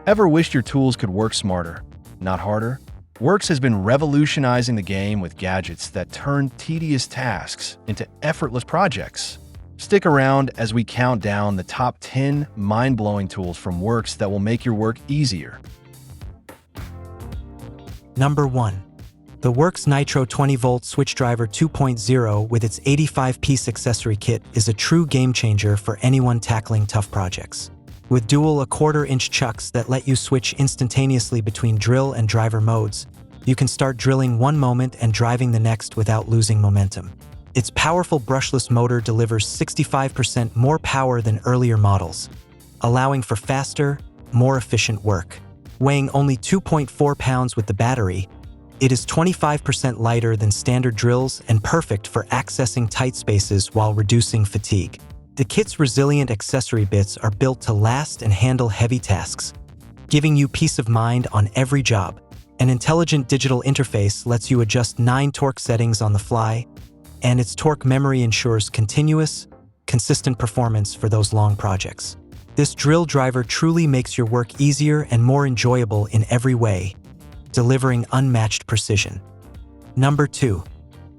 Ever wished your tools could work smarter, not harder? WORX has been revolutionizing the game with gadgets that turn tedious tasks into effortless projects. Stick around as we count down the top 10 mind-blowing tools from WORX that will make your work easier. Number 1. The WORX Nitro 20-volt SwitchDriver 2.0 with its 85-piece accessory kit is a true game-changer for anyone tackling tough projects. With dual 1/4-inch chucks that let you switch instantaneously between drill and driver modes, you can start drilling one moment and driving the next without losing momentum. Its powerful brushless motor delivers 65% more power than earlier models, allowing for faster, more efficient work. Weighing only 2.4 pounds with the battery, it is 25% lighter than standard drills and perfect for accessing tight spaces while reducing fatigue. The kit's resilient accessory bits are built to last and handle heavy tasks, giving you peace of mind on every job. An intelligent digital interface lets you adjust 9 torque settings on the fly, and its torque memory ensures continuous, consistent performance for those long projects. This drill driver truly makes your work easier and more enjoyable in every way, delivering unmatched precision. Number 2.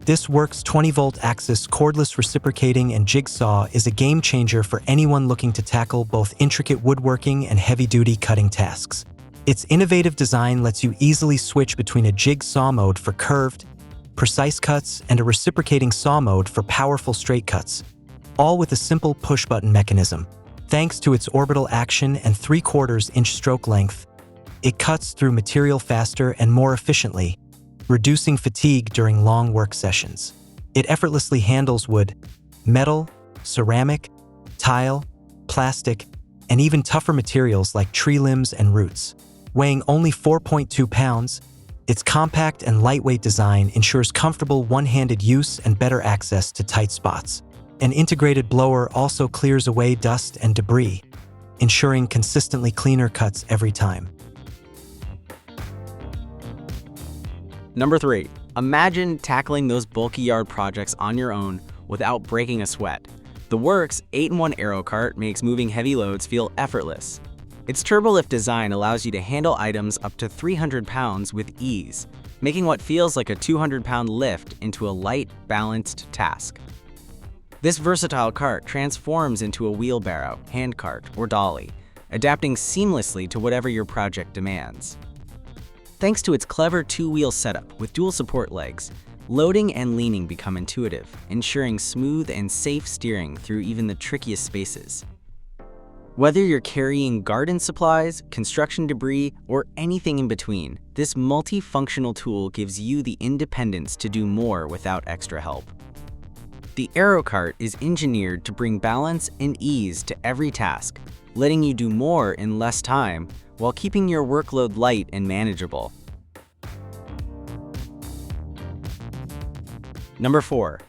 This WORX 20-volt axis cordless reciprocating and jigsaw is a game-changer for anyone looking to tackle both intricate woodworking and heavy-duty cutting tasks. Its innovative design lets you easily switch between a jigsaw mode for curved, precise cuts and a reciprocating saw mode for powerful straight cuts, all with a simple push-button mechanism. Thanks to its orbital action and 3/4-inch stroke length, it cuts through material faster and more efficiently, reducing fatigue during long work sessions. It effortlessly handles wood, metal, ceramic, tile, plastic, and even tougher materials like tree limbs and roots. Weighing only 4.2 pounds, its compact and lightweight design ensures comfortable one-handed use and better access to tight spots. An integrated blower also clears away dust and debris, ensuring consistently cleaner cuts every time. Number 3. Imagine tackling those bulky yard projects on your own without breaking a sweat. The WORX 8-in-1 Aerocart makes moving heavy loads feel effortless. Its TurboLift design allows you to handle items up to 300 pounds with ease, making what feels like a 200-pound lift into a light, balanced task. This versatile cart transforms into a wheelbarrow, handcart, or dolly, adapting seamlessly to whatever your project demands. Thanks to its clever 2-wheel setup with dual support legs, loading and leaning become intuitive, ensuring smooth and safe steering through even the trickiest spaces. Whether you're carrying garden supplies, construction debris, or anything in between, this multifunctional tool gives you the independence to do more without extra help. The Aerocart is engineered to bring balance and ease to every task, letting you do more in less time while keeping your workload light and manageable. Number 4.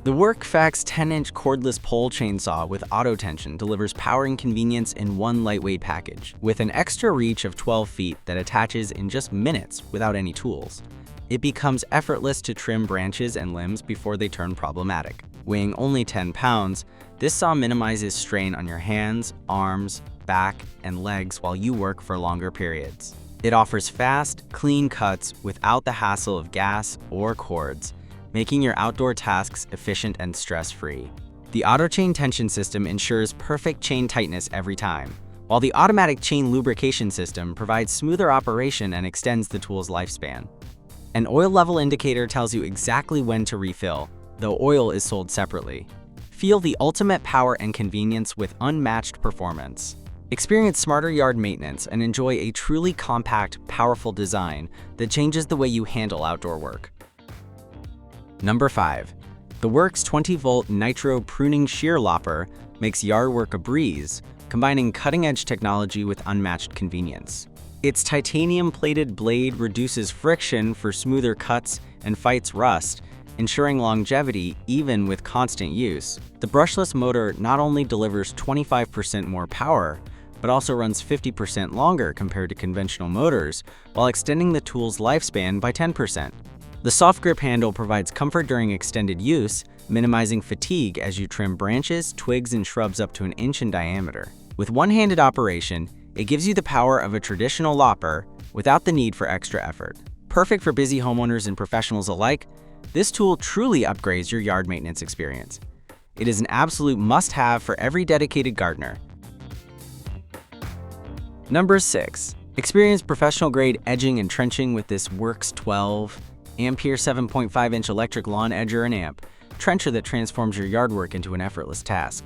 The WORX 10-inch cordless pole chainsaw with auto tension delivers power and convenience in one lightweight package, with an extra reach of 12 feet that attaches in just minutes without any tools. It becomes effortless to trim branches and limbs before they turn problematic. Weighing only 10 pounds, this saw minimizes strain on your hands, arms, back, and legs while you work for longer periods. It offers fast, clean cuts without the hassle of gas or cords, making your outdoor tasks efficient and stress-free. The auto chain tension system ensures perfect chain tightness every time, while the automatic chain lubrication system provides smoother operation and extends the tool's lifespan. An oil level indicator tells you exactly when to refill, though oil is sold separately. Feel the ultimate power and convenience with unmatched performance. Experience smarter yard maintenance and enjoy a truly compact, powerful design that changes the way you handle outdoor work. Number 5. The WORX 20-volt Nitro pruning shear lopper makes yard work a breeze, combining cutting-edge technology with unmatched convenience. Its titanium-plated blade reduces friction for smoother cuts and fights rust, ensuring longevity even with constant use. The brushless motor not only delivers 25% more power, but also runs 50% longer compared to conventional motors, while extending the tool's lifespan by 10%. The soft grip handle provides comfort during extended use, minimizing fatigue as you trim branches, twigs, and shrubs up to 1 inch in diameter. With one-handed operation, It gives you the power of a traditional lopper without the need for extra effort. Perfect for busy homeowners and professionals alike, this tool truly upgrades your yard maintenance experience. It is an absolute must-have for every dedicated gardener. Number 6. Experience professional-grade edging and trenching with this WORX 12 ampere 7.5-inch electric lawn edger and amp trencher that transforms your yard work into an effortless task.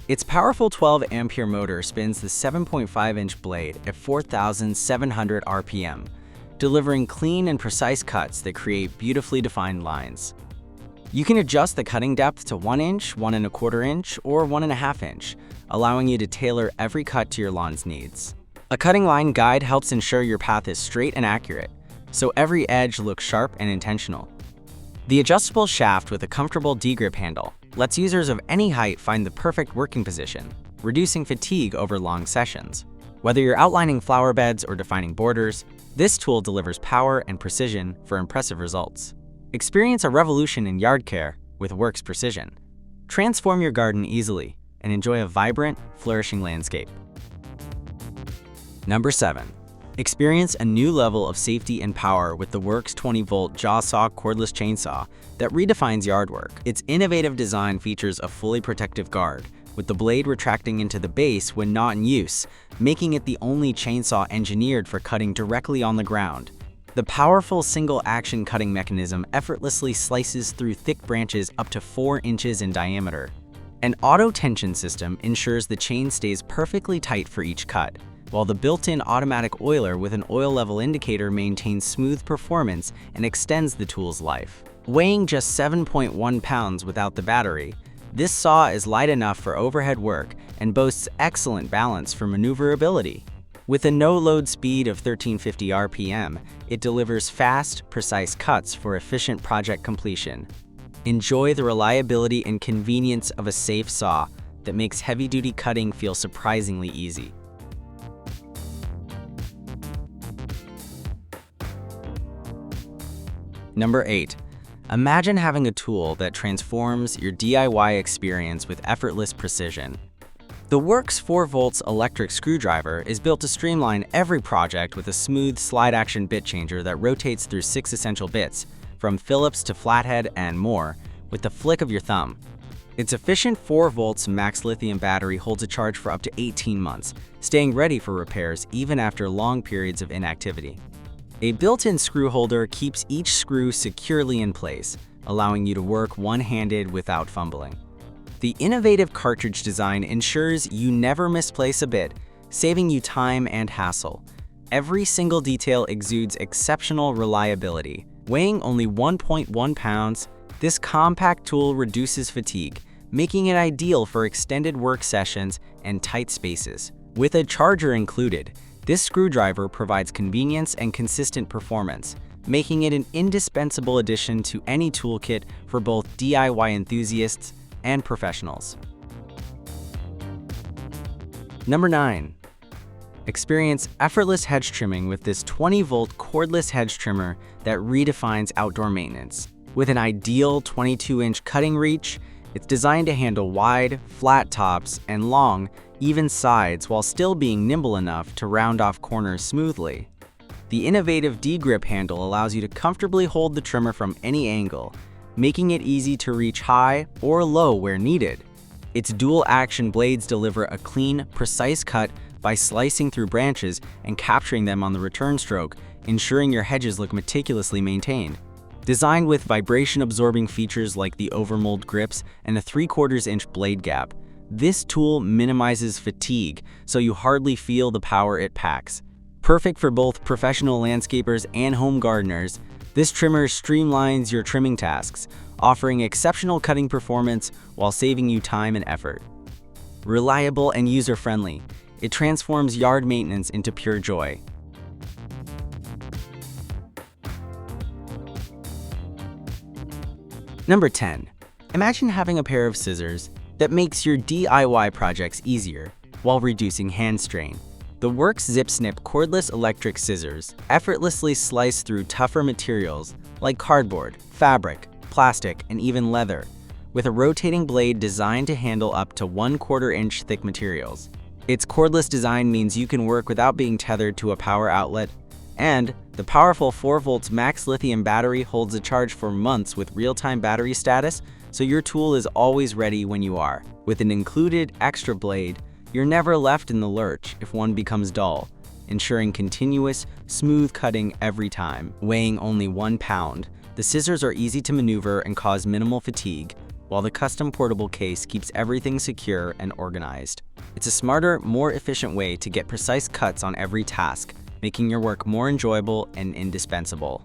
Its powerful 12-ampere motor spins the 7.5-inch blade at 4,700 RPM, delivering clean and precise cuts that create beautifully defined lines. You can adjust the cutting depth to 1 inch, 1 1/4 inch, or 1 1/2 inch, allowing you to tailor every cut to your lawn's needs. A cutting line guide helps ensure your path is straight and accurate, so every edge looks sharp and intentional. The adjustable shaft with a comfortable D-grip handle lets users of any height find the perfect working position, reducing fatigue over long sessions. Whether you're outlining flower beds or defining borders, this tool delivers power and precision for impressive results. Experience a revolution in yard care with WORX Precision. Transform your garden easily and enjoy a vibrant, flourishing landscape. Number 7. Experience a new level of safety and power with the WORX 20-volt jaw saw cordless chainsaw that redefines yard work. Its innovative design features a fully protective guard, with the blade retracting into the base when not in use, making it the only chainsaw engineered for cutting directly on the ground. The powerful single-action cutting mechanism effortlessly slices through thick branches up to 4 inches in diameter. An auto-tension system ensures the chain stays perfectly tight for each cut, while the built-in automatic oiler with an oil level indicator maintains smooth performance and extends the tool's life. Weighing just 7.1 pounds without the battery, this saw is light enough for overhead work and boasts excellent balance for maneuverability. With a no-load speed of 1350 RPM, it delivers fast, precise cuts for efficient project completion. Enjoy the reliability and convenience of a safe saw that makes heavy-duty cutting feel surprisingly easy. Number 8. Imagine having a tool that transforms your DIY experience with effortless precision. The WORX 4-volt electric screwdriver is built to streamline every project with a smooth slide-action bit changer that rotates through 6 essential bits, from Phillips to flathead and more, with the flick of your thumb. Its efficient 4-volt max lithium battery holds a charge for up to 18 months, staying ready for repairs even after long periods of inactivity. A built-in screw holder keeps each screw securely in place, allowing you to work one-handed without fumbling. The innovative cartridge design ensures you never misplace a bit, saving you time and hassle. Every single detail exudes exceptional reliability. Weighing only 1.1 pounds, this compact tool reduces fatigue, making it ideal for extended work sessions and tight spaces. With a charger included, this screwdriver provides convenience and consistent performance, making it an indispensable addition to any toolkit for both DIY enthusiasts and professionals. Number 9. Experience effortless hedge trimming with this 20-volt cordless hedge trimmer that redefines outdoor maintenance. With an ideal 22-inch cutting reach, it's designed to handle wide, flat tops and long, even sides while still being nimble enough to round off corners smoothly. The innovative D-grip handle allows you to comfortably hold the trimmer from any angle, making it easy to reach high or low where needed. Its dual-action blades deliver a clean, precise cut by slicing through branches and capturing them on the return stroke, ensuring your hedges look meticulously maintained. Designed with vibration-absorbing features like the overmold grips and a 3/4-inch blade gap, this tool minimizes fatigue, so you hardly feel the power it packs. Perfect for both professional landscapers and home gardeners, this trimmer streamlines your trimming tasks, offering exceptional cutting performance while saving you time and effort. Reliable and user-friendly, it transforms yard maintenance into pure joy. Number 10. Imagine having a pair of scissors that makes your DIY projects easier while reducing hand strain. The WORX Zip Snip cordless electric scissors effortlessly slice through tougher materials like cardboard, fabric, plastic, and even leather, with a rotating blade designed to handle up to 1/4 inch thick materials. Its cordless design means you can work without being tethered to a power outlet, and the powerful 4 volts max lithium battery holds a charge for months with real-time battery status, so your tool is always ready when you are. With an included extra blade, you're never left in the lurch if one becomes dull, ensuring continuous, smooth cutting every time. Weighing only 1 pound, the scissors are easy to maneuver and cause minimal fatigue, while the custom portable case keeps everything secure and organized. It's a smarter, more efficient way to get precise cuts on every task, making your work more enjoyable and indispensable.